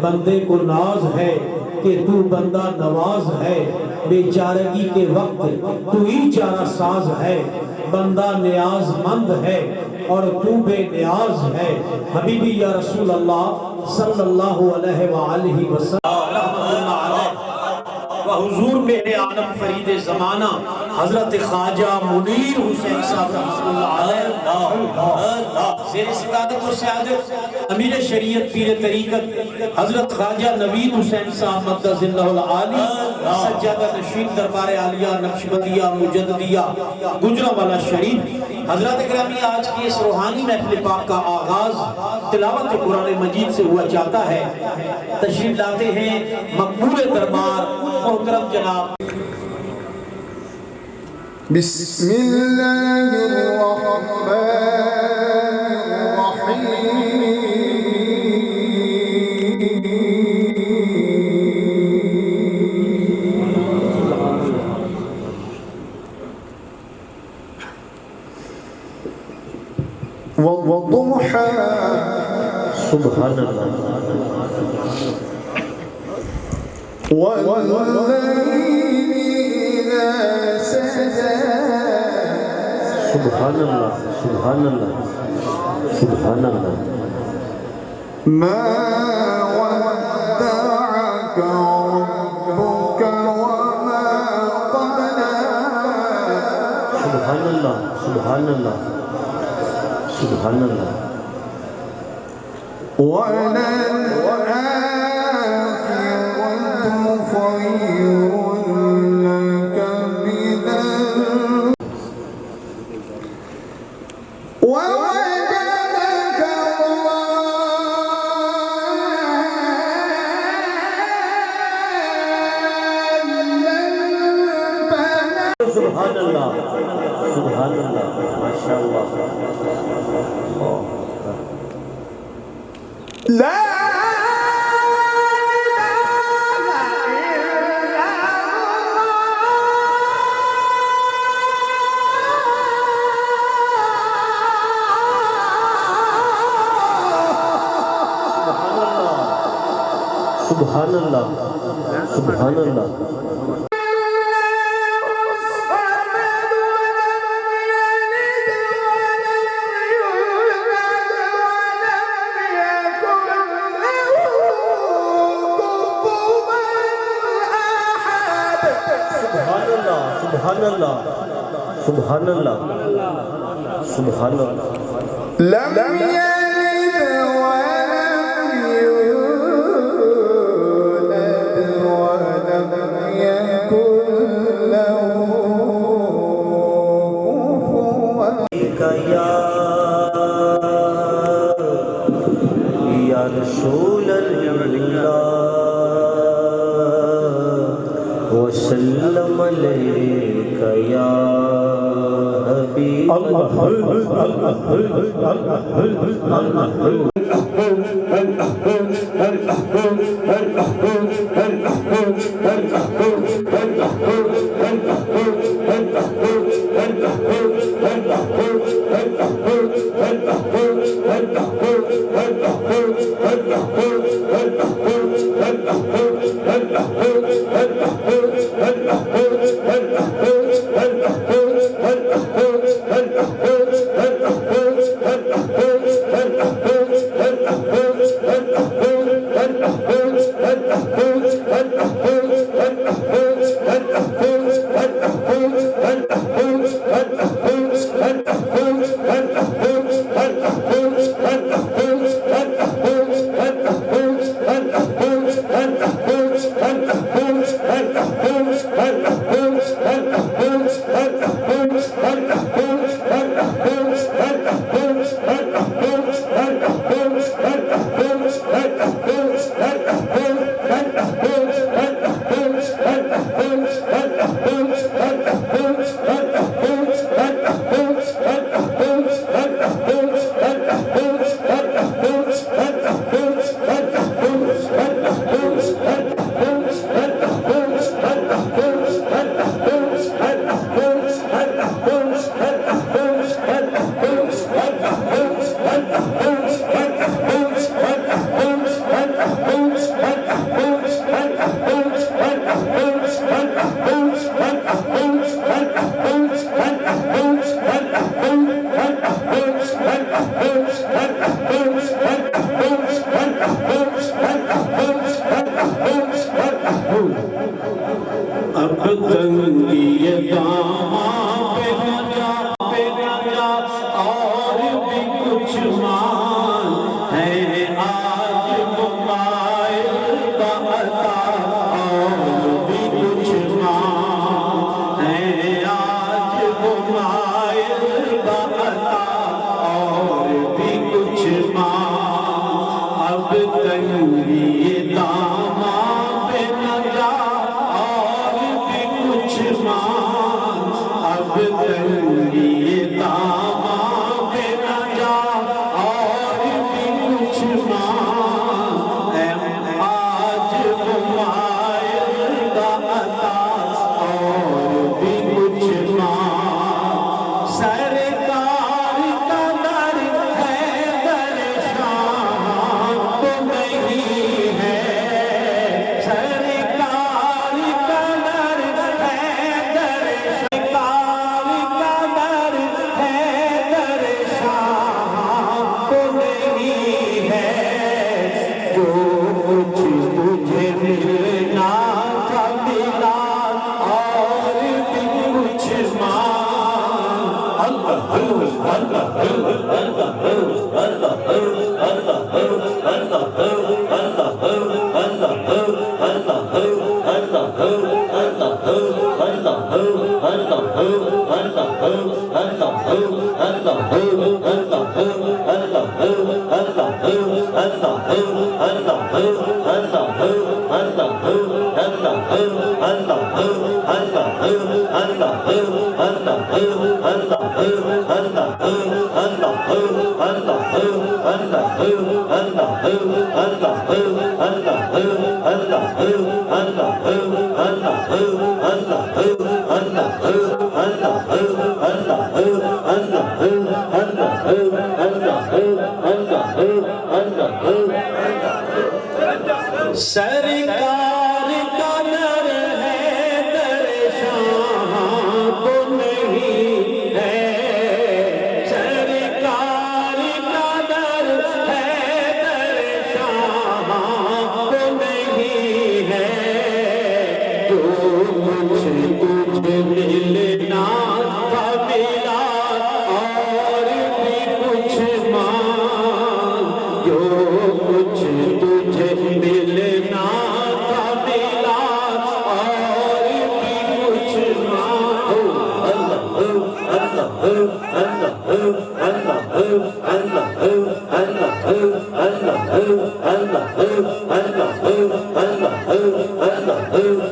بندے کو ناز ہے کہ تو بندہ نواز ہے، بے چارگی کے وقت تو ہی چارہ ساز ہے، بندہ نیاز مند ہے اور تو بے نیاز ہے۔ حبیبی یا رسول اللہ صلی اللہ علیہ وآلہ وسلم حضور میرے عالم فرید زمانہ حضرت خواجہ منیر حسین صاحب رحمۃ اللہ علیہ، زیر سعادت و سعادت امیر شریعت پیر طریقت حضرت خواجہ نوید حسین صاحب مقدس اللہ العالی، سجادہ نشین دربار عالیہ نقشبندیہ مجددیہ گجرانوالہ شریف۔ حضرات گرامی، آج کی اس روحانی محفل پاک کا آغاز تلاوت قرآن مجید سے ہوا چاہتا ہے۔ تشریف لاتے ہیں مقبول دربار محترم جناب بسم اللہ الرحمن والضحى سبحان اللہ والليل إذا سجى سبحان اللہ سبحان اللہ سبحان اللہ ما ودعك ربك وما قلى سبحان اللہ سبحان اللہ سبحان اللہ وللآخرة خير لك من ووجدك ضالا سبحان اللہ سبحان اللہ ماشاءاللہ لا سبحان اللہ سبحان اللہ سبحان اللہ سبحان اللہ سبحان اللہ لم يلد ولم يولد ولم يكن له كفوا یا رسول اللہ وسلم علیک یا حبیب سرکار کا در ہے در شاہ تو نہیں ہے، سرکار کا در ہے در شاہ تو نہیں ہے، جو کچھ تجھے ملنا تھا ملا اور بھی کچھ مانگ، جو کچھ تجھے ملنا تھا ملا اور بھی کچھ مانگ۔ اللہ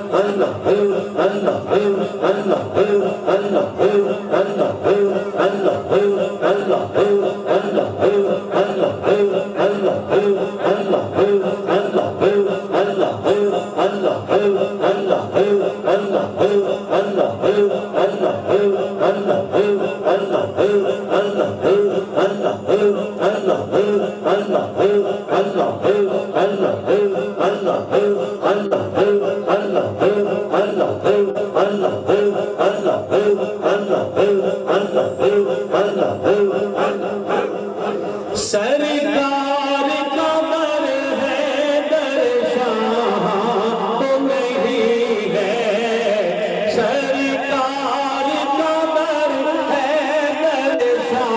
سرکار قمر ہے درشاں تو نہیں ہے، سرکار قمر ہے درشاں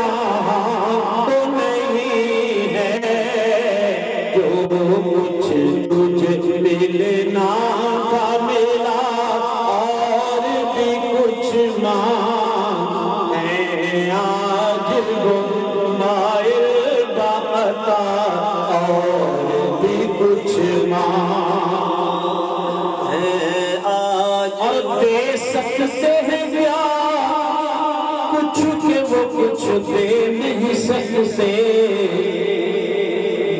تو نہیں ہے، جو کچھ تجھے ملنا تھا ملا اور بھی کچھ ماں ہے آج وہ اور بھی کچھ ماں ہے آج، اور دے سکتے ہیں پیار کچھ کہ وہ کچھ دے نہیں سکتے،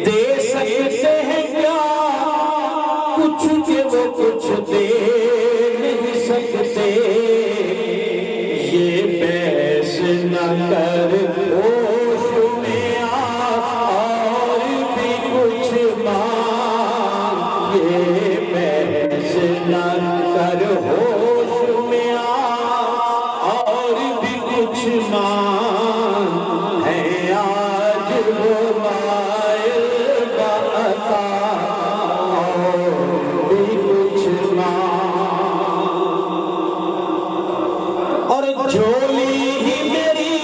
دے سکتے ہیں پیار کچھ کہ وہ کچھ دے نہیں سکتے، یہ بحث نہ کر ہوش میں اور بھی کچھ مانگ، یہ بحث نہ کر ہوش میں اور بھی کچھ مانگ، ہے آج وہ مائل بعطا اور بھی کچھ مانگ، اور جھولی ہی میری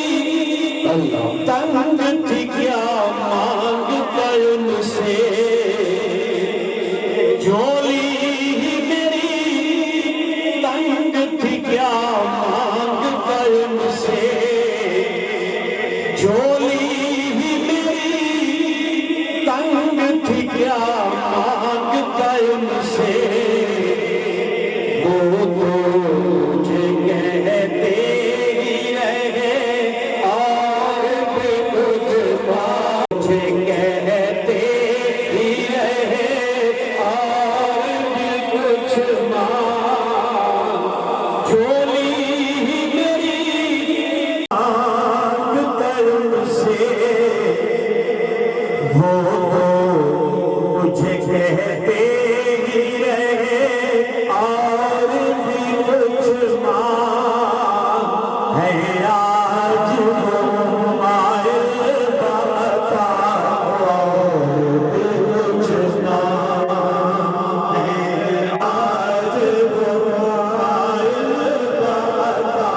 تنگ تھی کیا مانگتا ان سے، جھولی ہی میری تنگ تھی کیا مانگتا ان سے، جھولی ہی میری تنگ تھی کیا مانگتا ان سے، وہ تو مجھے کہتے ہی رہے اور بھی کچھ مجھے کہتے ہی رہے اور بھی کچھ جھولی ہی میری مانگتا ان سے، وہ تو مجھے کہتے ہی رہے اور بھی کچھ ہے آج وہ مائل بعطا اور بھی کچھ ہے آج وہ مائل بعطا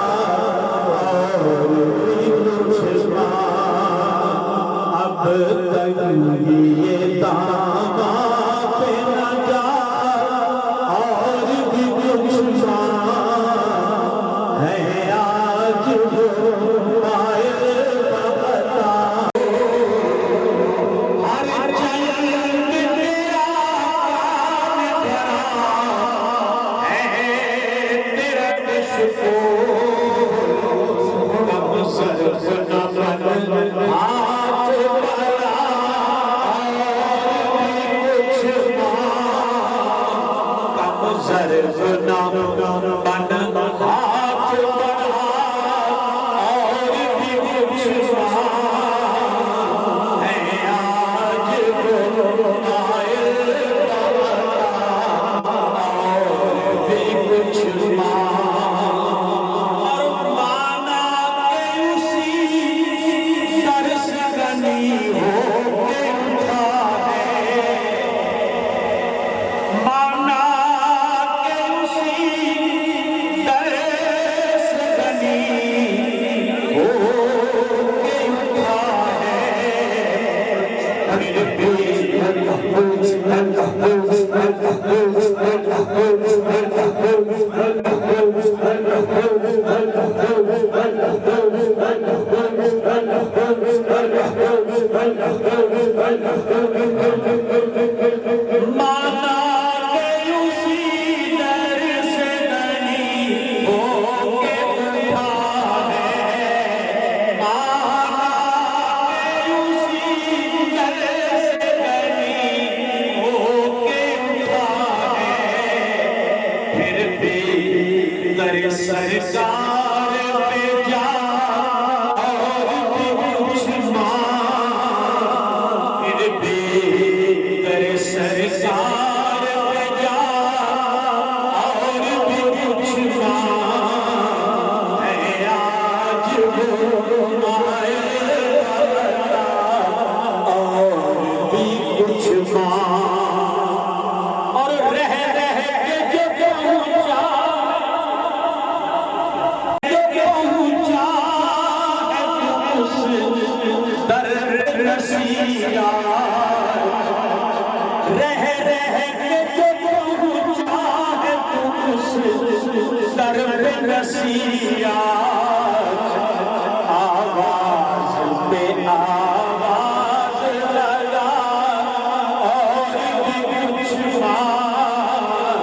اور بھی کچھ اب تک یہ داماں پہ نہ جا اور بھی کچھ ہے آج وہ مائل بعطا، ہر چلن تیرا کان بھرا ہے تیرا کشکول، کب صرف نہ بن ہاتھ بڑھا اور بھی کچھ کب صرف نہ بن ہاتھ بڑھا اور بھی کچھ ہے آج وہ مائل بعطا اور بھی کچھ اور مانا کہ اسی درس غنی ہو کے اٹھا ہے، مانا کہ اسی درس غنی ہو کے اٹھا ہے، پھر بھی مانا کہ اسی در در سرکار پہ جا اور بھی کچھ مانگ، بے در سرکار پہ جا اور بھی کچھ مانگ، ہے آج وہ مائل اور بھی کچھ مانگ، اور رہ رہ کے جو پہنچا در رسیا، رہ رہ کے جو پہنچا ہے تو اس در رسیا، آواز پہ آواز لگا اور بھی کچھ مانگ،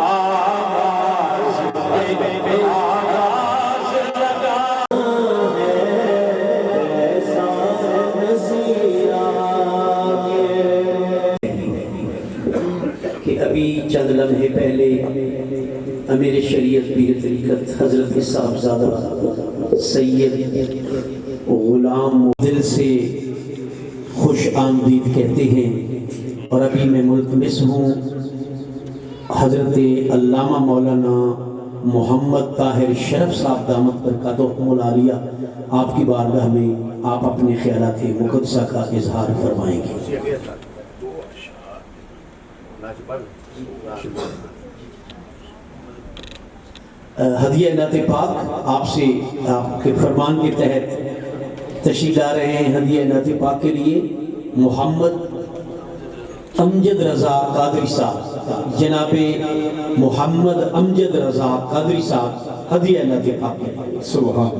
آواز پہ آواز لگا کہ ابھی چند لمحے پہلے امیر شریعت پیر طریقت حضرت صاحبزادہ سید غلام دل سے خوش آمدید کہتے ہیں، اور ابھی میں ملتمس ہوں حضرت علامہ مولانا محمد طاہر شرف صاحب دامت برکاتہم العالیہ آپ کی بارگاہ میں آپ اپنے خیالات مقدسہ کا اظہار فرمائیں گے۔ ہدیہ نعت پاک آپ سے آپ کے فرمان کے تحت تشریف لا رہے ہیں۔ ہدیہ نعت پاک کے لیے محمد امجد رضا قادری صاحب، جناب محمد امجد رضا قادری صاحب ہدیہ نعت پاک کے لیے۔ سبحان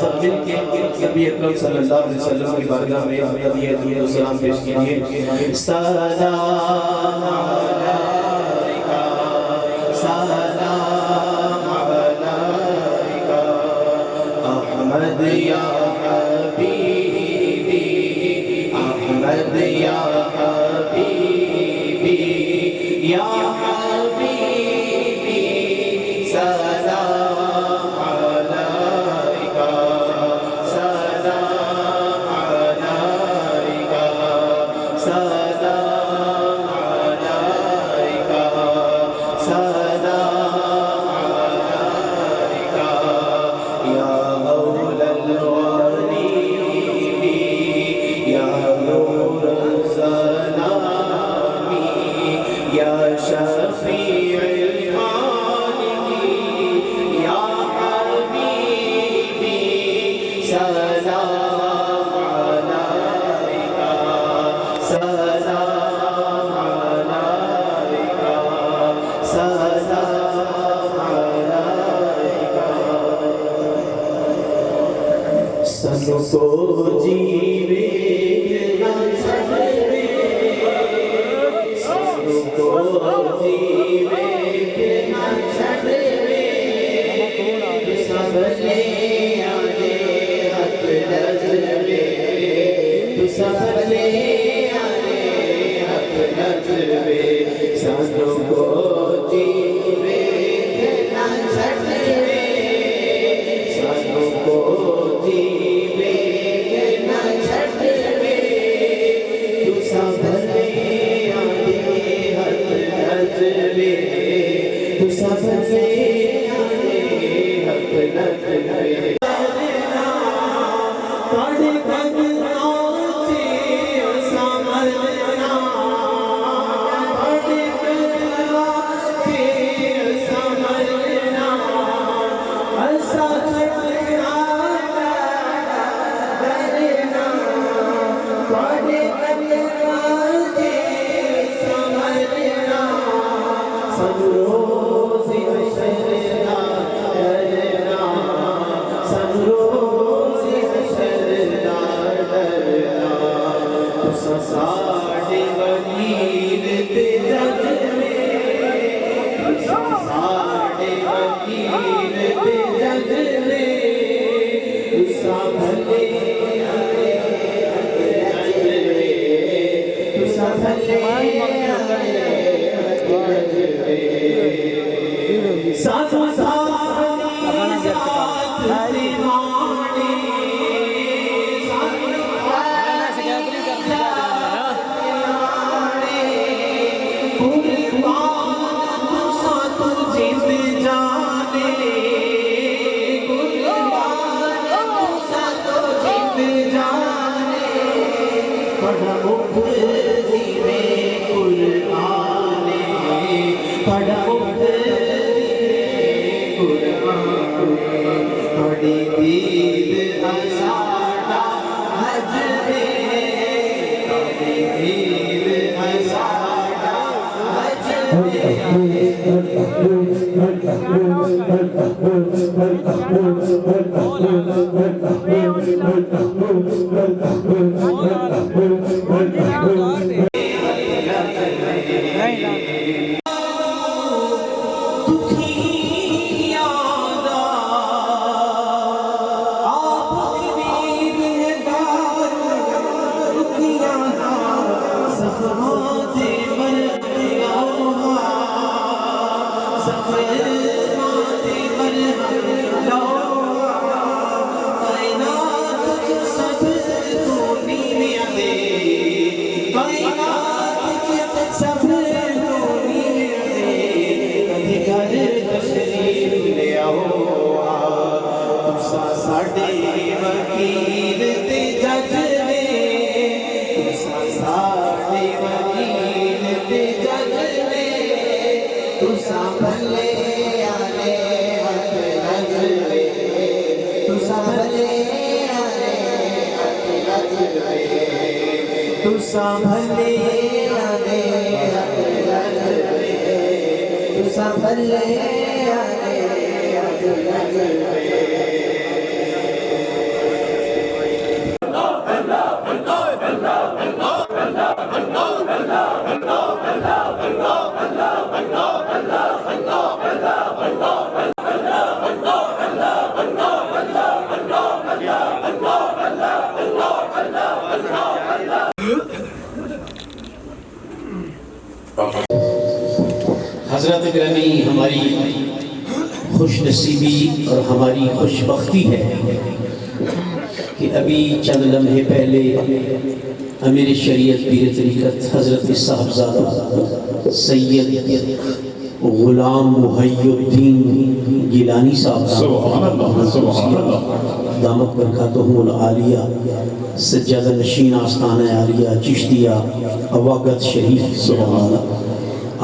سب مل کے نبی اکرم صلی اللہ علیہ وسلم کی بارگاہ میں ہدیہ درود و سلام پیش کیجیے۔ سلام علیکہ، سلام علیکہ، احمد یا حبیبی، احمد یا حبیبی، یا حبیبی، سلام شفیع الخالقین یا حبیبی، سلام علیکہ، سلام علیکہ، سلام علیکہ، سن کو جیوے نہ چھڑے، سانو ساری ذات دیوانے حضرت گرامی، ہماری خوش نصیبی اور ہماری خوش بختی ہے کہ ابھی چند لمحے پہلے امیر شریعت پیر طریقت حضرت صاحبزادہ سید غلام محی الدین گیلانی صاحب دامت برکاتہم العالیہ سجادہ نشین آستانہ عالیہ چشتیہ اواگت شریف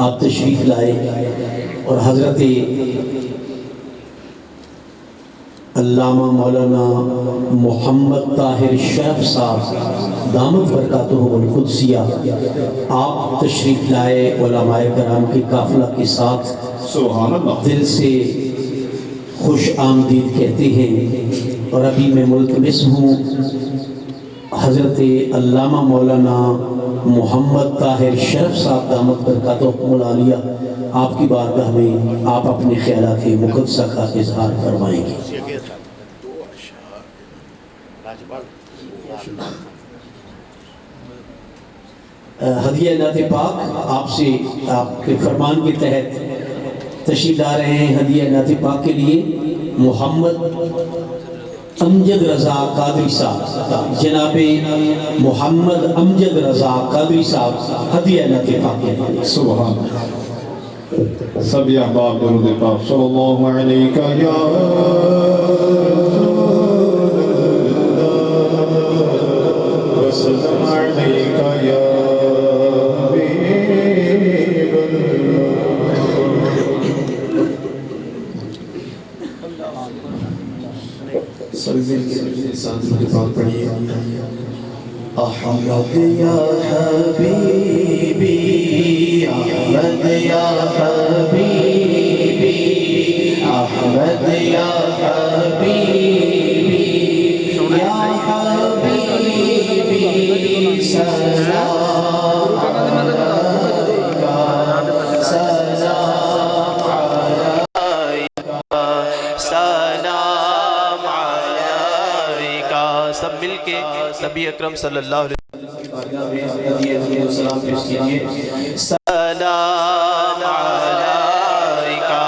آپ تشریف لائے اور حضرت علامہ مولانا محمد طاہر شیخ صاحب دامت برکاتہم القدسیہ آپ تشریف لائے علماء کرام کے قافلہ کے ساتھ دل سے خوش آمدید کہتے ہیں۔ اور ابھی میں ملتمس ہوں حضرت علامہ مولانا محمد طاہر شیخ صاحب دامت برکاتہم العالیہ آپ کی بارگاہ میں آپ اپنے خیالات مقدسہ کا اظہار فرمائیں گے۔ ہدیہ نعت پاک آپ سے آپ کے فرمان کے تحت تشریف لا رہے ہیں۔ ہدیہ نعت پاک کے لیے محمد امجد رضا قادری صاحب، جناب محمد امجد رضا قادری صاحب ہدیہ نعت پاک کے لیے۔ سبحان سبھی احباب درود پاک صلی اللہ علیہ یا وسلم علیکہ یا حبیب پڑھیے۔ احمد یا حبیبی، احمد یا حبیبی، احمد یا حبیبی، یا حبیبی سلام علیکہ، سلام علیکہ، سلام علیکہ۔ سب مل کے نبی اکرم صلی اللہ علیہ وسلم پیش کیجئے۔ سلام علیکہ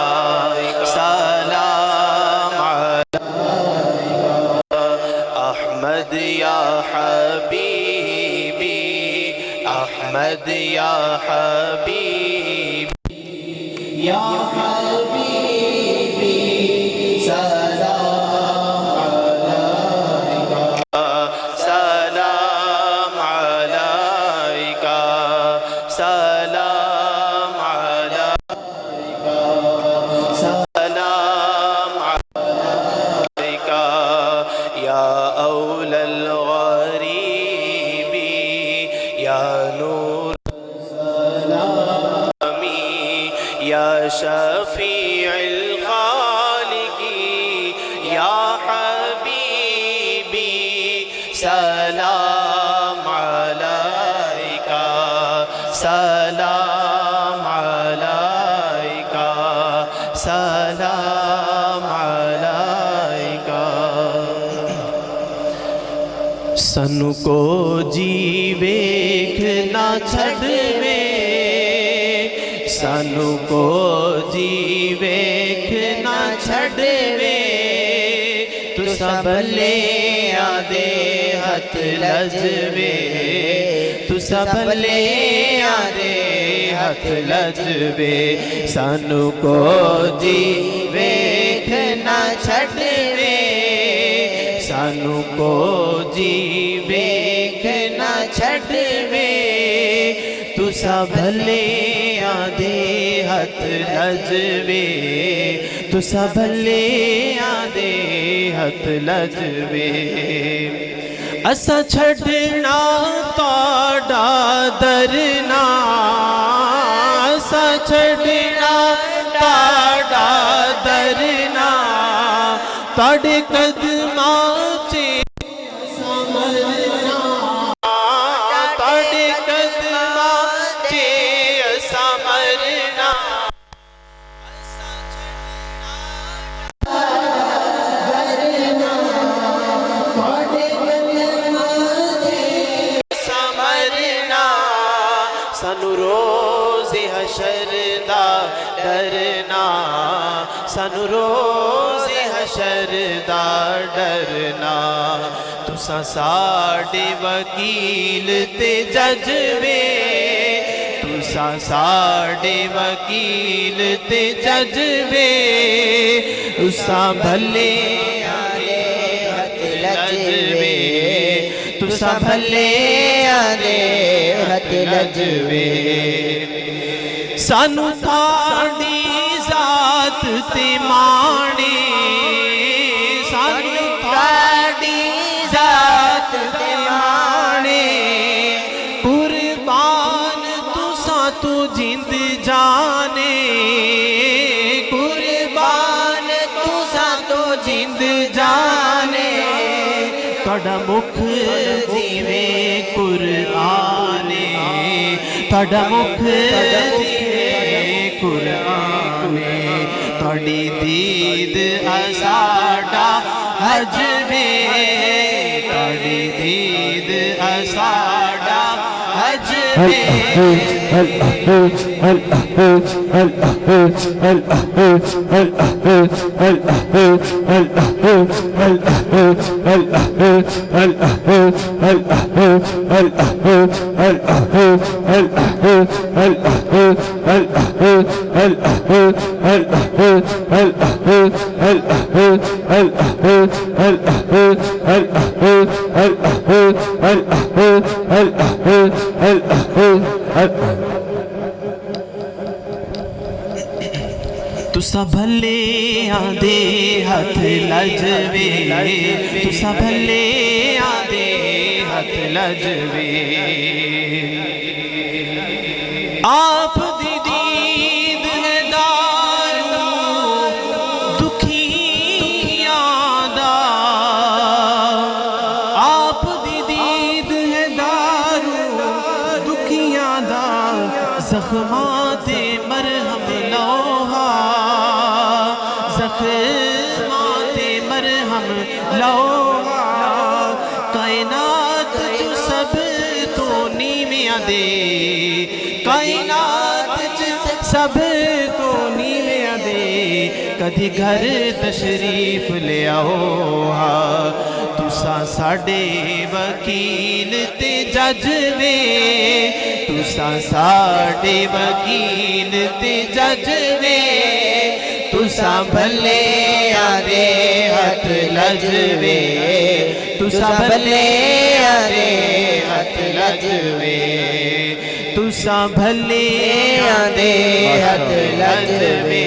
یا حبیبی سلام علیکہ سلام علیکہ سلام علیکہ سلام علیکہ یا اولی الغریبی یا نور یا شفیع الخالقی یا حبیبی سلام علیکہ سلام علیکہ سلام علیکہ سانو کو جی ویکھنا چھڈوے سانو کو جی ویکھنا چھڈوے تساں بھلے آدے ہتھ لجوے تساں بھلے آدے ہتھ لجوے سانو کو جی ویکھنا چھڈوے سانو کو جی ویکھنا چھڈوے تساں بھلے آدے ہتھ لجوے تساں بھلے آدے ہتھ لجوے اساں چھڈنا تہاڈا درنا اساں چھڈنا تہاڈا درنا تہاڈے قدماں چ سانو روز حشر دا ڈرنا سانو روز حشر دا ڈرنا تساں ساڈے وکیل تے جج وے تساں ساڈے وکیل تے جج وے تساں بھلے آدے ہتھ لجوے تساں بھلے آدے ہتھ لجوے سانو تہاڈی ذات تے مانے سانو تہاڈی ذات تے مانے قربان تساں تو جند جانے قربان تساں تو جند جانے تہاڈا مکھ جیوے قرآن تہاڈا مکھ جیوے قرآن تہاڈی دید ساڈا حج وے تہاڈی دید ساڈا حج وے تساں بھلے آدے ہتھ لجوے تساں بھلے آدے ہتھ لجوے آپ دی دید ہے دارو دکھیاں دا آپ دی دید ہے دارو دکھیاں دا زخمات مرہم لوہا زخمات مرہم لوہا کائنات جو سب تو نیویاں دے کائنات جو سب تو نیویاں دے کدھی گھر تشریف لے آؤ تساں ساڈے وکیل تے جج وے تسا ساڈے وکیل تے جج وے تسا بھلے آدے ہاتھ لجوے تسا بھلے آدے ہاتھ لجوے تسا بھلے آدے ہاتھ لجوے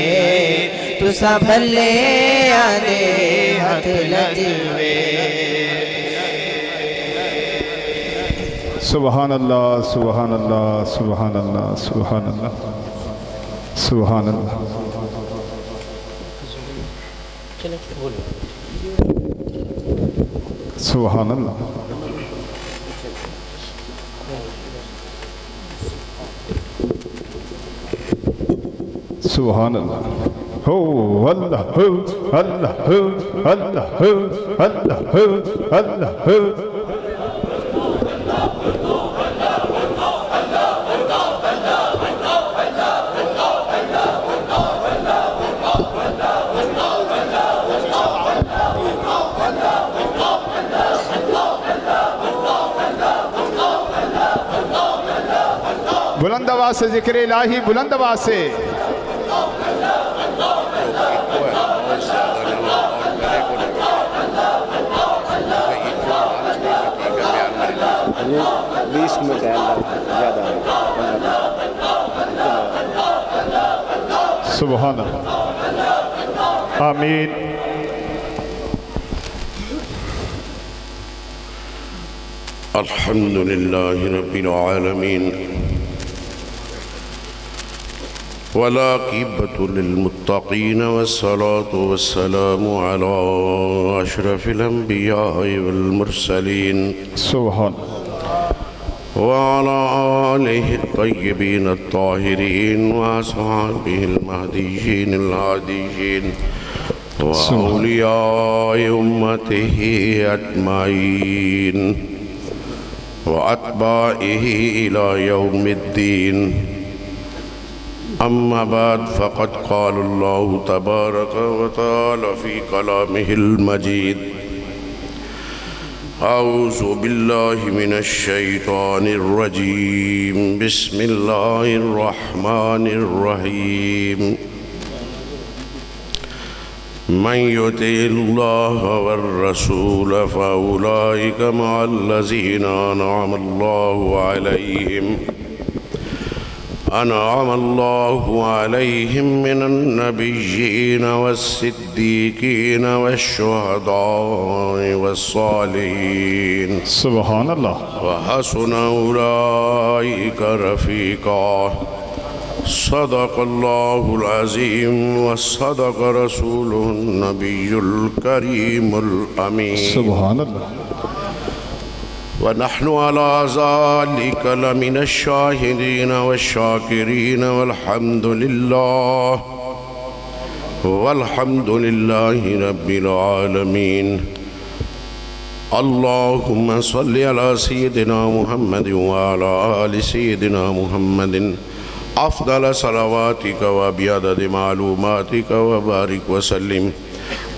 تسا بھلے آدے ہاتھ لجوے سبحان اللہ سبحان اللہ سبحان اللہ سبحان اللہ سبحان اللہ سبحان اللہ سبحان اللہ ہو اللہ ہو اللہ ہو اللہ ہو اللہ ہو اللہ ہو بلند آواز سے ذکر الہی بلند آواز سے بیس منٹ ہے زیادہ سبحان اللہ آمین الحمد لله رب العالمين والعاقبة للمتقين والصلاة والسلام على أشرف الأنبياء والمرسلين سبحان وعلى آله الطيبين الطاهرين وأصحابه المهديين الهاديين وأولياء أمته أجمعين وأتباعه إلى يوم الدين أما بعد فقد قال الله تبارك وتعالى في كلامه المجيد أعوذ بالله من الشيطان الرجيم بسم الله الرحمن الرحيم من يطع الله والرسول فأولئك مع الذين أنعم الله عليهم من النبيين والصديقين والشهداء والصالحين سبحان اللہ وحسن أولئك رفيقا صدق الله العظيم وصدق رسوله النبي الكريم الأمين سبحان اللہ ونحن على ذلك لمن الشاهدين والشاكرين والحمد لله رب العالمين اللهم صل على سيدنا محمد وعلى آل سيدنا محمد أفضل صلواتك وبعدد معلوماتك وبارك وسلم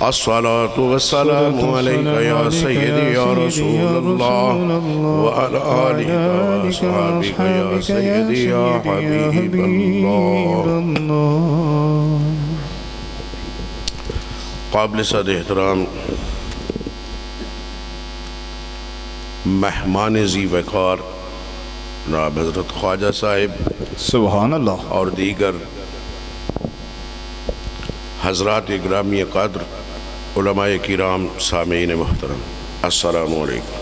الصلاة والسلام عليك يا سيدي يا رسول الله وعلى آلك وأصحابك يا سيدي يا حبيب الله قابل صد احترام مہمان ذی وقار جناب حضرت خواجہ صاحب سبحان اللہ اور دیگر حضرات گرامی قدر علماء کرام سامعین محترم السلام علیکم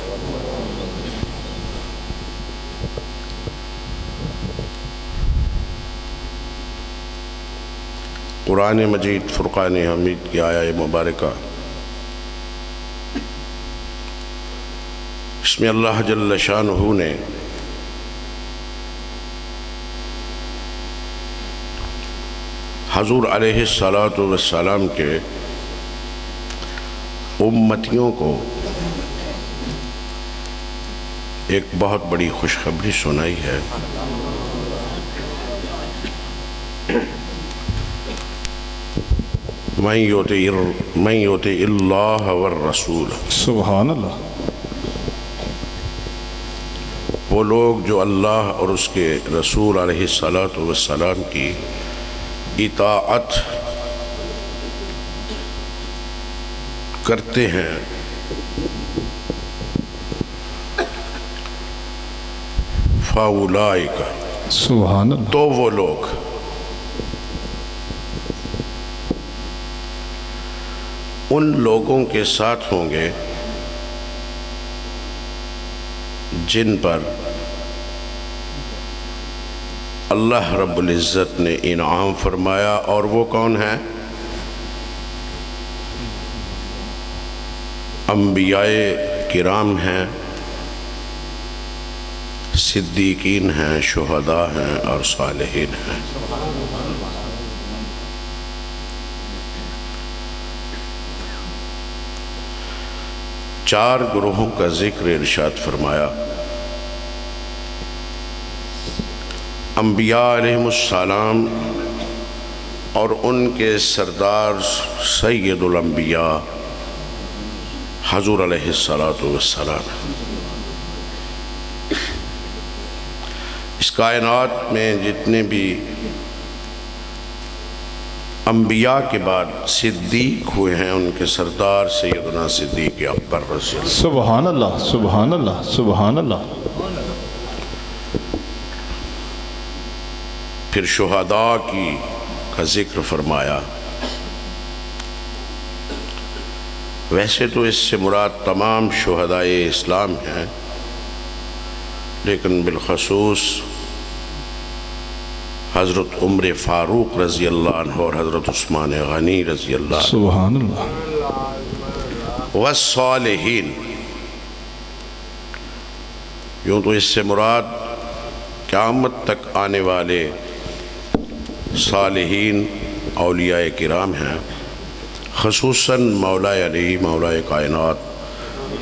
قرآن مجید فرقان حمید کی آیہ مبارکہ اس میں اللہ جل شانہ نے حضور علیہ السلام کے امتیوں کو ایک بہت بڑی خوشخبری سنائی ہے من یطع اللہ والرسول سبحان اللہ وہ لوگ جو اللہ اور اس کے رسول علیہ الصلاۃ والسلام کی اطاعت کرتے ہیں فاولائک، سبحان اللہ، تو وہ لوگ ان لوگوں کے ساتھ ہوں گے جن پر اللہ رب العزت نے انعام فرمایا، اور وہ کون ہیں؟ انبیاء کرام ہیں، صدیقین ہیں، شہداء ہیں اور صالحین ہیں۔ چار گروہوں کا ذکر ارشاد فرمایا۔ انبیاء علیہم السلام اور ان کے سردار سید الانبیاء حضور علیہ السلام۔ اس کائنات میں جتنے بھی انبیاء کے بعد صدیق ہوئے ہیں، ان کے سردار سیدنا صدیق اکبر رضی اللہ۔ سبحان اللہ، سبحان اللہ، سبحان اللہ۔ پھر شہداء کا ذکر فرمایا۔ ویسے تو اس سے مراد تمام شہدائے اسلام ہیں، لیکن بالخصوص حضرت عمر فاروق رضی اللہ عنہ اور حضرت عثمان غنی رضی اللہ عنہ، سبحان اللہ، والصالحین۔ یوں تو اس سے مراد قیامت تک آنے والے صالحین اولیاء کرام ہیں، خصوصاً مولا علی، مولا کائنات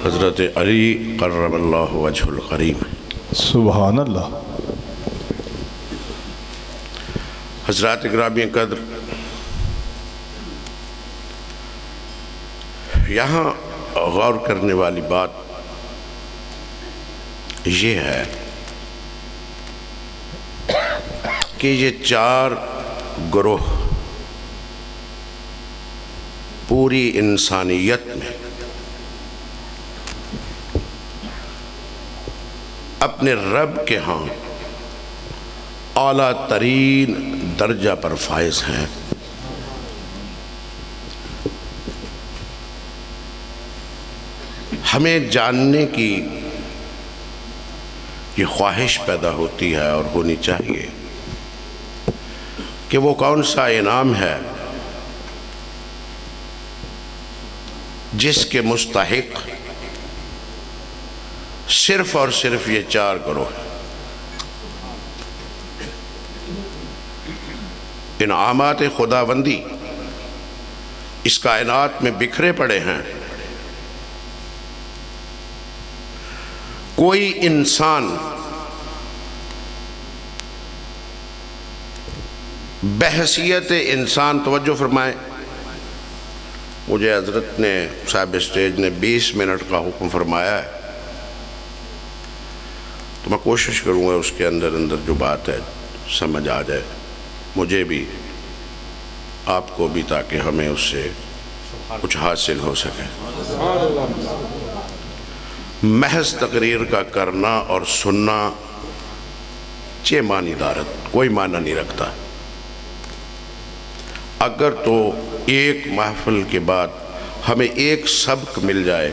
حضرت علی کرم اللہ وجہ الکریم۔ سبحان اللہ۔ حضرات گرامی قدر، یہاں غور کرنے والی بات یہ ہے کہ یہ چار گروہ پوری انسانیت میں اپنے رب کے ہاں اعلیٰ ترین درجہ پر فائز ہیں۔ ہمیں جاننے کی یہ خواہش پیدا ہوتی ہے اور ہونی چاہیے کہ وہ کون سا انعام ہے جس کے مستحق صرف اور صرف یہ چار گروہ ہیں۔ انعامات خداوندی اس کائنات میں بکھرے پڑے ہیں۔ کوئی انسان بحیثیت انسان، توجہ فرمائیں، مجھے حضرت نے صاحب اسٹیج نے 20 منٹ کا حکم فرمایا ہے، تو میں کوشش کروں گا اس کے اندر جو بات ہے سمجھ آ جائے مجھے بھی، آپ کو بھی، تاکہ ہمیں اس سے کچھ حاصل ہو سکے۔ محض تقریر کا کرنا اور سننا چھ معنی دارت کوئی معنی نہیں رکھتا۔ اگر تو ایک محفل کے بعد ہمیں ایک سبق مل جائے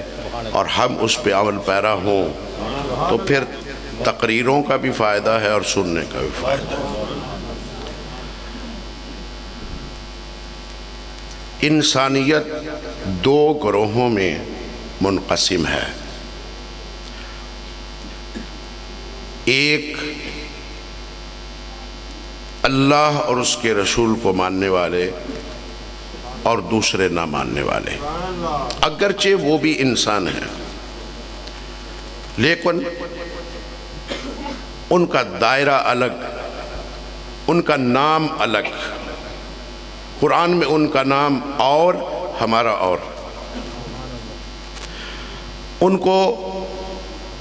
اور ہم اس پہ عمل پیرا ہوں تو پھر تقریروں کا بھی فائدہ ہے اور سننے کا بھی فائدہ ہے۔ انسانیت دو گروہوں میں منقسم ہے، ایک اللہ اور اس کے رسول کو ماننے والے اور دوسرے نہ ماننے والے۔ اگرچہ وہ بھی انسان ہیں لیکن ان کا دائرہ الگ، ان کا نام الگ، قرآن میں ان کا نام اور ہمارا اور۔ ان کو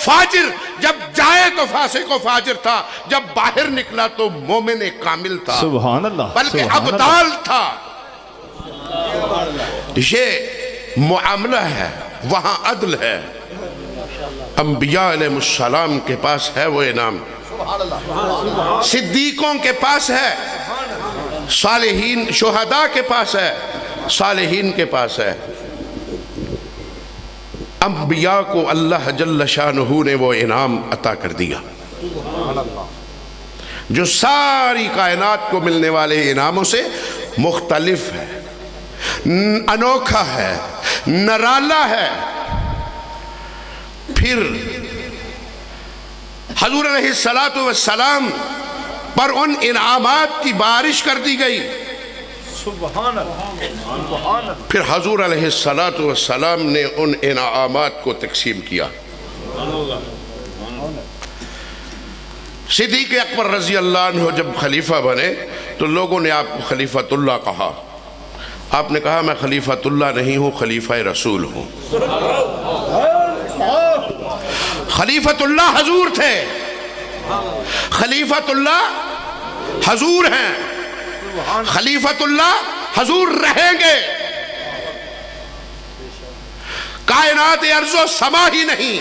فاجر جب جائے تو فاسق و فاجر تھا، جب باہر نکلا تو مومن کامل تھا، سبحان اللہ، بلکہ سبحان اللہ۔ ابدال تھا۔ یہ معاملہ ہے، وہاں عدل ہے۔ انبیاء علیہ السلام کے پاس ہے وہ انعام، صدیقوں کے پاس ہے، صالحین شہداء کے پاس ہے، صالحین کے پاس ہے۔ انبیاء کو اللہ جل شانہ نے وہ انعام عطا کر دیا جو ساری کائنات کو ملنے والے انعاموں سے مختلف ہے، انوکھا ہے، نرالا ہے۔ پھر حضور علیہ السلام پر ان انعامات کی بارش کر دی گئی۔ پھر حضور علیہ السلام نے ان انعامات کو تقسیم کیا۔ صدیق اکبر رضی اللہ عنہ جب خلیفہ بنے تو لوگوں نے آپ کو خلیفۃ اللہ کہا۔ آپ نے کہا میں خلیفۃ اللہ نہیں ہوں، خلیفہ رسول ہوں۔ خلیفۃ اللہ حضور تھے، خلیفۃ اللہ حضور ہیں، خلیفۃ اللہ حضور رہیں گے۔ کائنات ارض و سما ہی نہیں،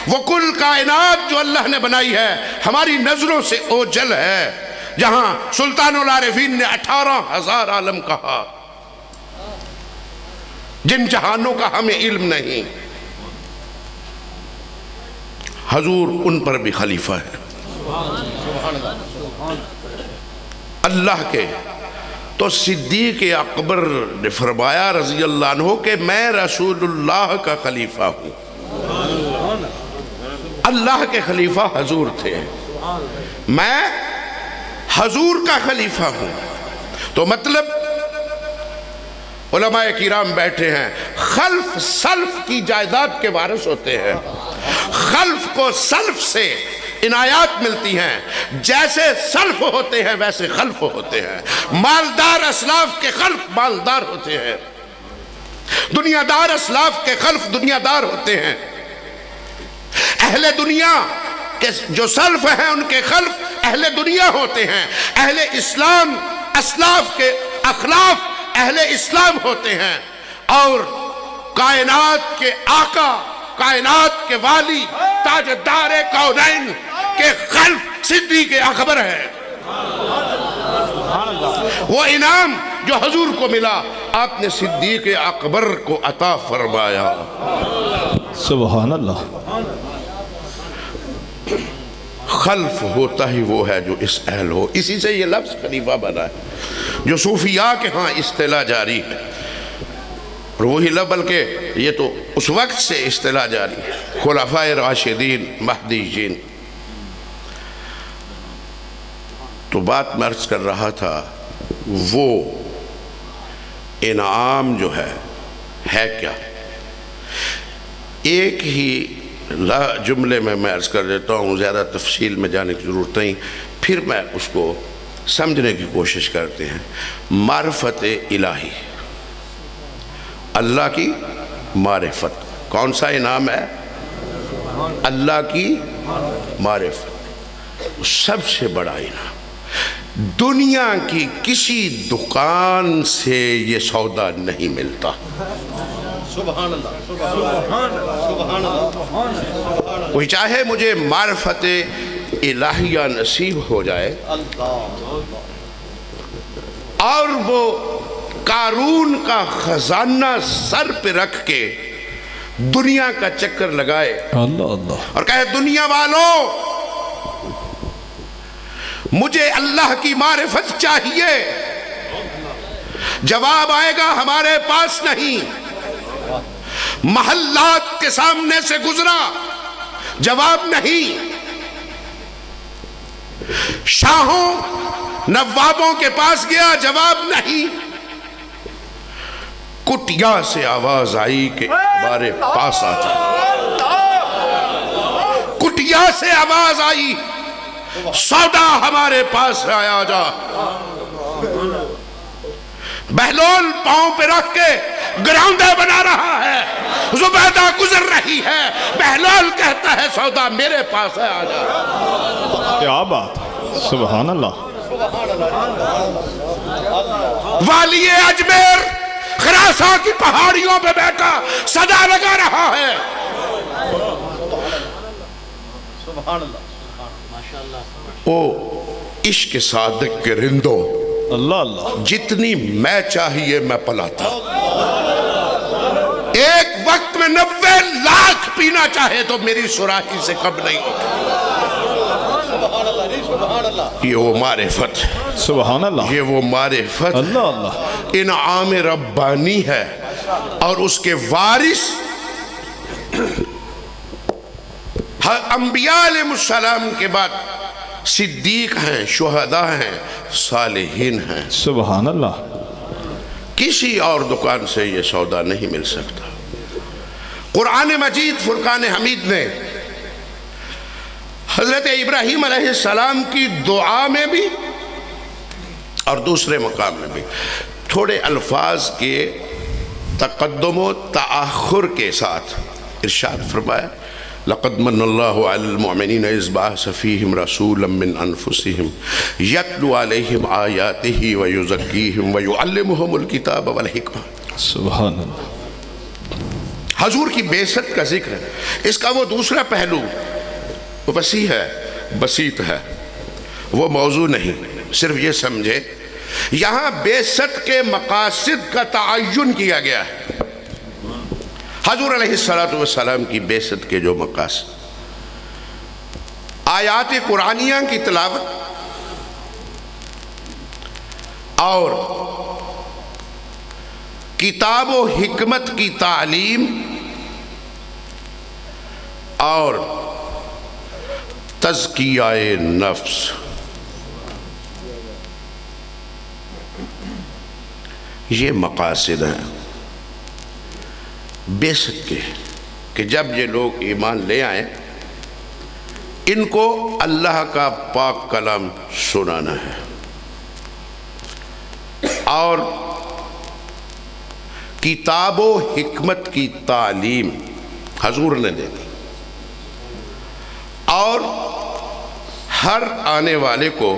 وہ کل کائنات جو اللہ نے بنائی ہے ہماری نظروں سے اوجل ہے۔ جہاں سلطان العارفین نے 18,000 عالم کہا، جن جہانوں کا ہمیں علم نہیں، حضور ان پر بھی خلیفہ ہے اللہ کے۔ تو صدیق اکبر نے فرمایا رضی اللہ عنہ کہ میں رسول اللہ کا خلیفہ ہوں۔ اللہ کے خلیفہ حضور تھے، میں حضور کا خلیفہ ہوں۔ تو مطلب علماء کرام بیٹھے ہیں، خلف سلف کی جائیداد کے وارث ہوتے ہیں، خلف کو سلف سے عنایات ملتی ہیں، جیسے سلف ہوتے ہیں ویسے خلف ہوتے ہیں۔ مالدار اسلاف کے خلف مالدار ہوتے ہیں، دنیا دار اسلاف کے خلف دنیا دار ہوتے ہیں۔ اہل دنیا کے جو سلف ہیں ان کے خلف اہل دنیا ہوتے ہیں۔ اہل اسلام اسلاف کے اخلاف اہل اسلام ہوتے ہیں، اور کائنات کے آقا، کائنات کے والی، تاجدار کونین کے خلف صدیق اکبر ہے۔ وہ انعام جو حضور کو ملا آپ نے صدیق اکبر کو عطا فرمایا۔ سبحان اللہ۔ خلف ہوتا ہی وہ ہے جو اس اہل ہو، اسی سے یہ لفظ خلیفہ بنا ہے جو صوفیاء کے ہاں اصطلاح جاری ہے، اور وہی لفظ بلکہ یہ تو اس وقت سے اصطلاح جاری ہے، خلفائے راشدین مہدیین۔ تو بات میں عرض کر رہا تھا، وہ انعام جو ہے کیا؟ ایک ہی جملے میں عرض کر دیتا ہوں، زیادہ تفصیل میں جانے کی ضرورت نہیں، پھر میں اس کو سمجھنے کی کوشش کرتے ہیں۔ معرفت الہی، اللہ کی معرفت۔ کون سا انعام ہے؟ اللہ کی معرفت، سب سے بڑا انعام۔ دنیا کی کسی دکان سے یہ سودا نہیں ملتا۔ سبحان اللہ، سبحان اللہ۔ کوئی چاہے مجھے معرفت الہیہ نصیب ہو جائے اور وہ قارون کا خزانہ سر پہ رکھ کے دنیا کا چکر لگائے اور کہے دنیا والوں مجھے اللہ کی معرفت چاہیے، جواب آئے گا ہمارے پاس نہیں۔ محلات کے سامنے سے گزرا، جواب نہیں۔ شاہوں نوابوں کے پاس گیا، جواب نہیں۔ کٹیا سے آواز آئی کہ ہمارے پاس آ جا۔ کٹیا سے آواز آئی، سودا ہمارے پاس آیا جا۔ بہلول پاؤں پہ رکھ کے گراؤنڈے بنا رہا ہے. زبیدہ گزر رہی ہے, بہلال کہتا ہے سودا میرے پاس ہے, آجا. کیا بات ہے, سبحان اللہ. والی اجمیر خراسان کی پہاڑیوں پہ بیٹھا صدا لگا رہا ہے. او عشق صادق کے رندو, اللہ اللہ. جتنی میں چاہیے میں پلاتا. ایک وقت میں 90 لاکھ پینا چاہے تو میری سراہی سے کم نہیں ہوگا. یہ وہ معرفت, سبحان اللہ. یہ وہ معرفت اللہ اللہ. انعام ربانی ہے, اور اس کے وارث انبیاء علیہ السلام کے بعد صدیق ہیں, شہداء ہیں, صالحین ہیں. سبحان اللہ. کسی اور دکان سے یہ سودا نہیں مل سکتا. قرآن مجید فرقان حمید نے حضرت ابراہیم علیہ السلام کی دعا میں بھی اور دوسرے مقام میں بھی تھوڑے الفاظ کے تقدم و تاخر کے ساتھ ارشاد فرمایا, لقد من اللہ علی المؤمنین اذ بعث فیہم رسولا من انفسہم یتلو علیہم آیاتہ ویزکیہم ویعلمہم الکتاب والحکمہ. سبحان اللہ. حضور کی بعثت کا ذکر ہے. اس کا وہ دوسرا پہلو وہ وسیع ہے, بسیط ہے, وہ موضوع نہیں. صرف یہ سمجھے یہاں بعثت کے مقاصد کا تعین کیا گیا ہے. حضور علیہ السلام کی بعثت کے جو مقاصد, آیات قرآنیہ کی تلاوت اور کتاب و حکمت کی تعلیم اور تزکیہ نفس, یہ مقاصد ہیں بعثت کے, کہ جب یہ لوگ ایمان لے آئیں ان کو اللہ کا پاک کلام سنانا ہے اور کتاب و حکمت کی تعلیم حضور نے دینی, اور ہر آنے والے کو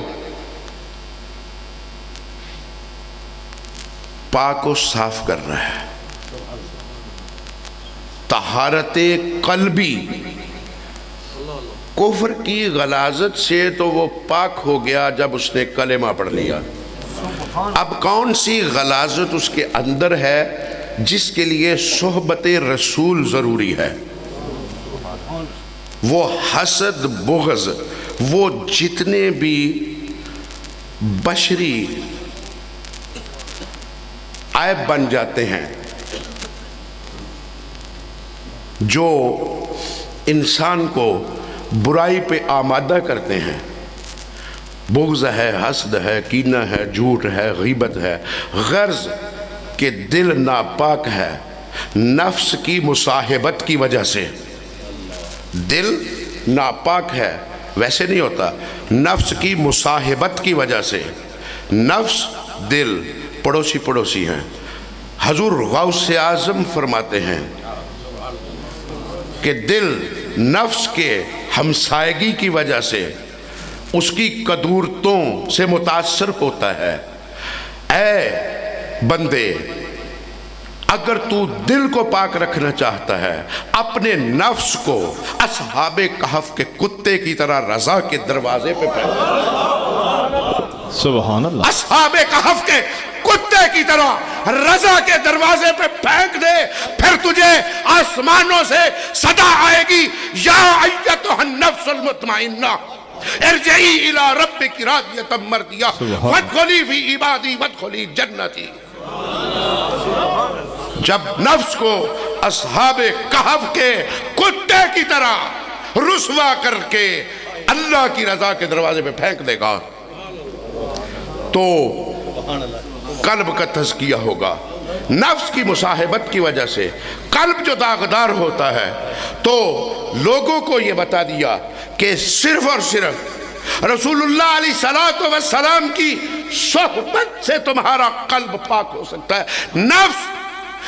پاک و صاف کرنا ہے. طہارت قلبی, کفر کی غلاظت سے تو وہ پاک ہو گیا جب اس نے کلمہ پڑھ لیا. اب کون سی غلاظت اس کے اندر ہے جس کے لیے صحبت رسول ضروری ہے؟ وہ حسد, بغض, وہ جتنے بھی بشری عیب بن جاتے ہیں جو انسان کو برائی پہ آمادہ کرتے ہیں, بغض ہے, حسد ہے, کینہ ہے, جھوٹ ہے, غیبت ہے, غرض کہ دل ناپاک ہے نفس کی مصاحبت کی وجہ سے. دل ناپاک ہے, ویسے نہیں ہوتا, نفس کی مصاحبت کی وجہ سے. نفس دل پڑوسی پڑوسی ہیں. حضور غوث اعظم فرماتے ہیں کہ دل نفس کے ہمسائیگی کی وجہ سے اس کی قدورتوں سے متاثر ہوتا ہے. اے بندے, اگر تو دل کو پاک رکھنا چاہتا ہے اپنے نفس کو اصحاب کہف کے کتے کی طرح رضا کے دروازے پہ پھینک. سبحان اللہ. اصحاب کہف کے کتے کی طرح رضا کے دروازے پہ پھینک دے, پھر تجھے آسمانوں سے صدا آئے گی, یا ایتھا النفس المطمئنہ ارجعی الی ربک راضیۃ مرضیہ وادخلی فی عبادی وادخلی جنتی. جب نفس کو اصحاب کہف کے کتے کی طرح رسوا کر کے اللہ کی رضا کے دروازے پہ پھینک دے گا تو قلب کا تزکیہ ہوگا. نفس کی مصاحبت کی وجہ سے قلب جو داغدار ہوتا ہے, تو لوگوں کو یہ بتا دیا کہ صرف اور صرف رسول اللہ علیہ السلام کی صحبت سے تمہارا قلب پاک ہو سکتا ہے. نفس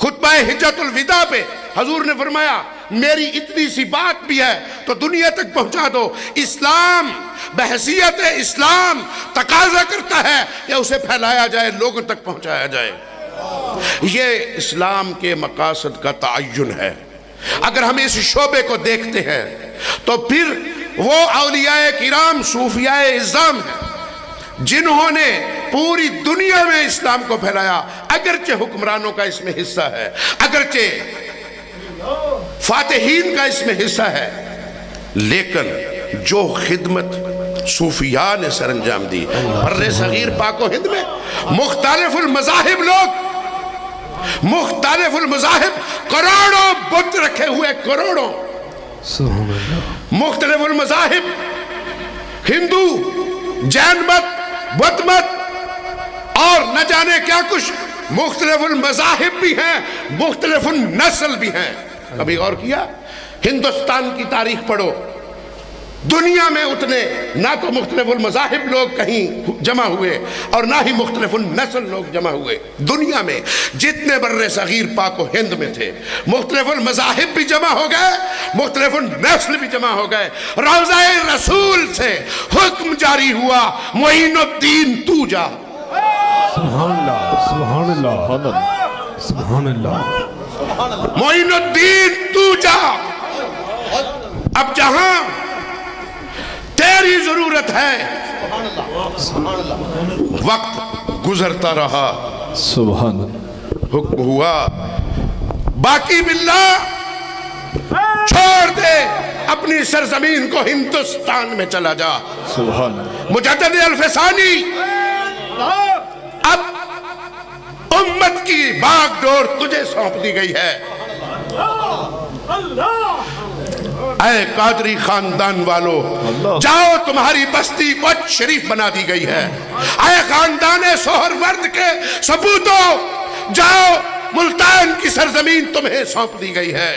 خطبہ حجۃ الوداع پہ حضور نے فرمایا میری اتنی سی بات بھی ہے تو دنیا تک پہنچا دو. اسلام بحیثیت اسلام تقاضا کرتا ہے کہ اسے پھیلایا جائے، لوگوں تک پہنچایا جائے. یہ اسلام کے مقاصد کا تعین ہے. اگر ہم اس شعبے کو دیکھتے ہیں تو پھر وہ اولیاء کرام صوفیاء اعظام ہیں جنہوں نے پوری دنیا میں اسلام کو پھیلایا. اگرچہ حکمرانوں کا اس میں حصہ ہے، اگرچہ فاتحین کا اس میں حصہ ہے، لیکن جو خدمت صوفیاء نے سر انجام دی بر صغیر پاک و ہند میں، مختلف المذاہب لوگ، مختلف المذاہب، کروڑوں بت رکھے ہوئے، کروڑوں مختلف المذاہب، ہندو، جین مت، بدھ مت اور نہ جانے کیا کچھ مختلف المذاہب بھی ہیں، مختلف النسل بھی ہیں. کبھی غور کیا؟ ہندوستان کی تاریخ پڑھو، دنیا میں اتنے نہ تو مختلف المذاہب لوگ کہیں جمع ہوئے اور نہ ہی مختلف النسل لوگ جمع ہوئے. دنیا میں جتنے بر صغیر پاک و ہند میں تھے، مختلف المذاہب بھی جمع ہو گئے، مختلف النسل بھی جمع ہو گئے. روضہ رسول سے حکم جاری ہوا معین الدین تو جا. سبحان اللہ، سبحان اللہ، سبحان اللہ. معین الدین تو جا. اب جہاں تیری ضرورت ہے، وقت گزرتا رہا، سبحان اللہ. حکم ہوا باقی باللہ چھوڑ دے اپنی سرزمین کو، ہندوستان میں چلا جا. سبحان اللہ. مجدد الفسانی، اب امت کی باغ ڈور تجھے سونپ دی گئی ہے. اے قادری خاندان والو، جاؤ تمہاری بستی بہت شریف بنا دی گئی ہے. اے خاندان سہرورد کے سپوتوں، جاؤ ملتان کی سرزمین تمہیں سونپ دی گئی ہے.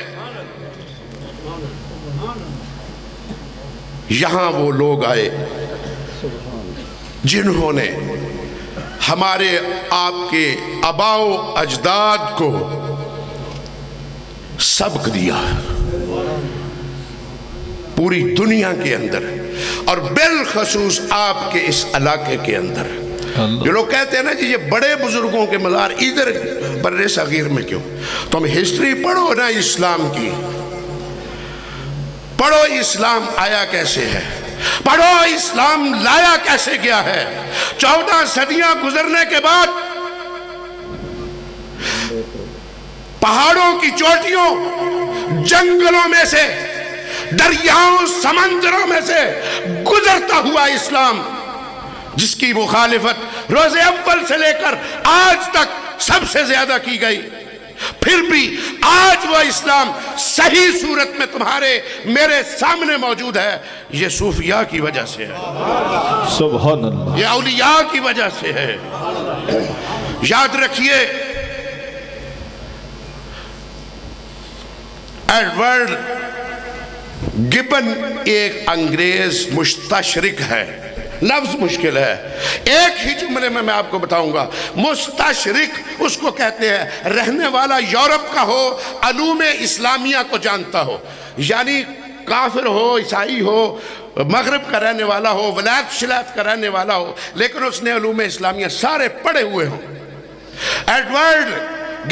یہاں وہ لوگ آئے جنہوں نے ہمارے آپ کے آباء و اجداد کو سبق دیا پوری دنیا کے اندر، اور بالخصوص آپ کے اس علاقے کے اندر. جو لوگ کہتے ہیں نا جی یہ بڑے بزرگوں کے مزار ادھر بر صغیر میں کیوں؟ تم ہسٹری پڑھو نا اسلام کی، پڑھو اسلام آیا کیسے ہے، پڑھو اسلام لایا کیسے گیا ہے. 14 صدیاں گزرنے کے بعد پہاڑوں کی چوٹیوں، جنگلوں میں سے، دریاؤں سمندروں میں سے گزرتا ہوا اسلام، جس کی مخالفت روز اول سے لے کر آج تک سب سے زیادہ کی گئی، پھر بھی آج وہ اسلام صحیح صورت میں تمہارے میرے سامنے موجود ہے. یہ صوفیاء کی وجہ سے ہے، سبحان اللہ. یہ اولیاء کی وجہ سے ہے. یاد رکھیے ایڈورڈ گبن ایک انگریز مستشرق ہے. لفظ مشکل ہے، ایک ہی جملے میں آپ کو بتاؤں گا. مستشرق اس کو کہتے ہیں رہنے والا یورپ کا ہو، علوم اسلامیہ کو جانتا ہو، یعنی کافر ہو، عیسائی ہو، مغرب کا رہنے والا ہو، ولایت شلایت کا رہنے والا ہو، لیکن اس نے علوم اسلامیہ سارے پڑھے ہوئے ہوں. ایڈورڈ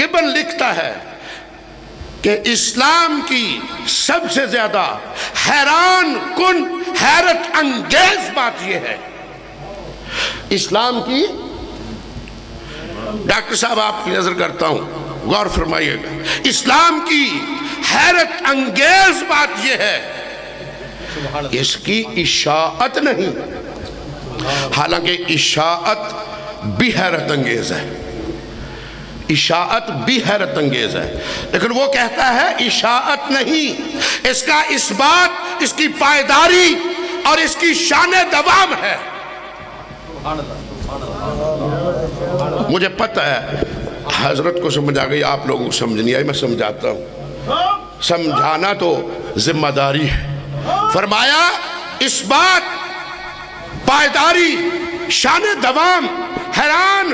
گبن لکھتا ہے کہ اسلام کی سب سے زیادہ حیران کن، حیرت انگیز بات یہ ہے، اسلام کی، ڈاکٹر صاحب آپ کی نظر کرتا ہوں غور فرمائیے گا، اسلام کی حیرت انگیز بات یہ ہے اس کی اشاعت نہیں، حالانکہ اشاعت بھی حیرت انگیز ہے، اشاعت بھی حیرت انگیز ہے، لیکن وہ کہتا ہے اشاعت نہیں، اس کا اثبات، اس کی پائیداری اور اس کی شان دوام ہے. مجھے پتہ ہے حضرت کو سمجھ آ گئی، آپ لوگوں کو سمجھ نہیں آئی، میں سمجھاتا ہوں. سمجھانا تو ذمہ داری ہے. فرمایا اثبات، پائیداری، شان دوام، حیران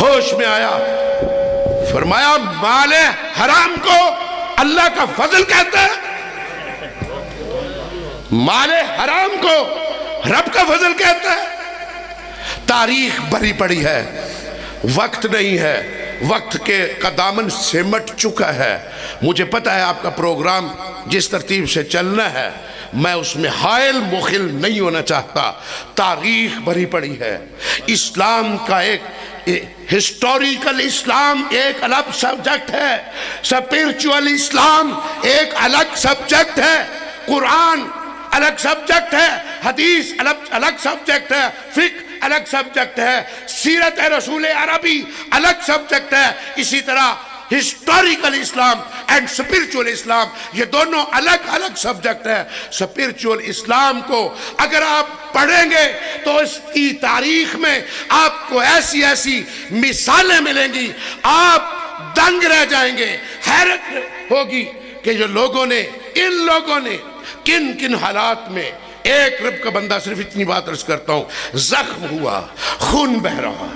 ہوش میں آیا، فرمایا مال حرام کو اللہ کا فضل کہتا ہے، مال حرام کو رب کا فضل کہتا ہے۔ تاریخ بھری پڑی ہے، وقت نہیں ہے، وقت کے کا دامن سمٹ چکا ہے۔ مجھے پتا ہے آپ کا پروگرام جس ترتیب سے چلنا ہے، میں اس میں حائل مخل نہیں ہونا چاہتا۔ تاریخ بھری پڑی ہے، اسلام کا ایک ہسٹوریکل اسلام ایک الگ سبجیکٹ ہے، سپیرچول اسلام ایک الگ سبجیکٹ ہے، قرآن الگ سبجیکٹ ہے، حدیث الگ سبجیکٹ ہے، فقہ الگ سبجیکٹ ہے، سیرت رسول عربی الگ سبجیکٹ ہے۔ اسی طرح ہسٹوریکل اسلام اینڈ سپیرچول اسلام یہ دونوں الگ الگ سبجیکٹ ہے۔ سپیرچول اسلام کو اگر آپ پڑھیں گے تو اس کی تاریخ میں آپ کو ایسی ایسی مثالیں ملیں گی، آپ دنگ رہ جائیں گے۔ حیرت ہوگی کہ جو لوگوں نے، ان لوگوں نے کن کن حالات میں، ایک رب کا بندہ صرف اتنی بات عرض کرتا ہوں، زخم ہوا، خون بہ رہا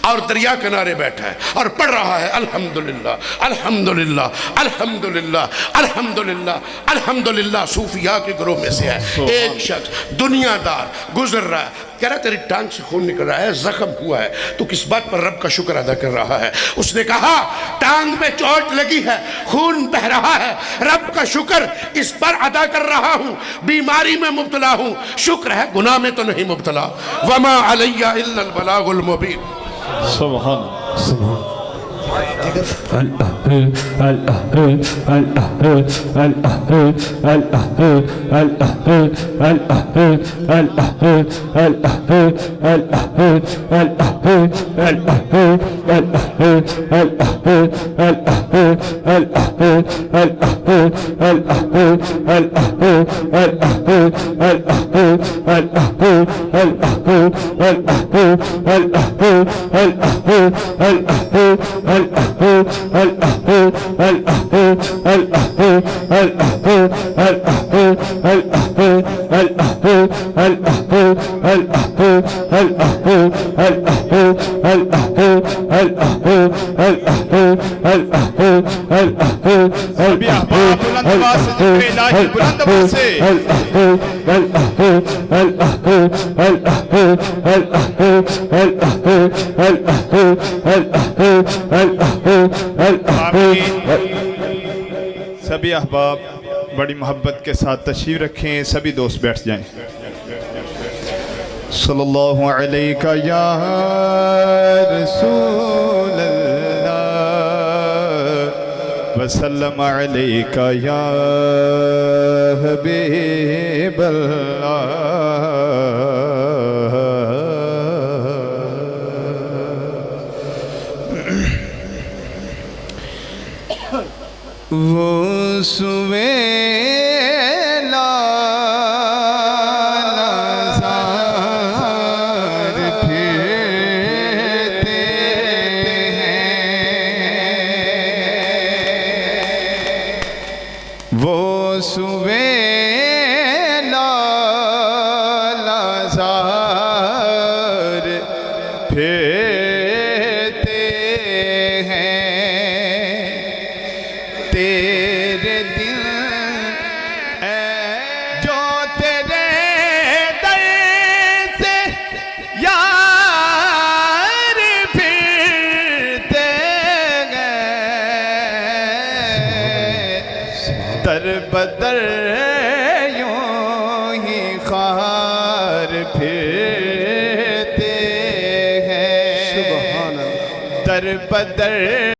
اور دریا کنارے بیٹھا ہے اور پڑھ رہا ہے الحمدللہ الحمدللہ الحمدللہ الحمدللہ الحمدللہ۔ صوفیاء کے گروہ میں سے ہے ایک شخص دنیا دار گزر رہا ہے، کہہ رہا تیری ٹانگ سے خون نکل رہا ہے، زخم ہوا ہے، تو کس بات پر رب کا شکر ادا کر رہا ہے؟ اس نے کہا ٹانگ میں چوٹ لگی ہے، خون بہ رہا ہے، رب کا شکر اس پر ادا کر رہا ہوں، بیماری میں مبتلا ہوں، شکر ہے گناہ میں تو نہیں مبتلا۔ وما علی الا البلاغ المبین۔ سبحان سبھی احباب بلند آواز سے ذکر الہی بلند آواز سے سبھی احباب بڑی محبت کے ساتھ تشریف رکھیں، سبھی دوست بیٹھ جائیں۔ صلی اللہ علیہ یا رسول اللہ وسلم علیک یا حبیب اللہ۔ وہ سویلا نظار پھرتے ہیں، وہ سویلا نظار پھرتے ہیں، تیرے دل جو تیرے در سے یار پھرتے گئے، در بدر یوں ہی خار پھرتے ہیں، در بدر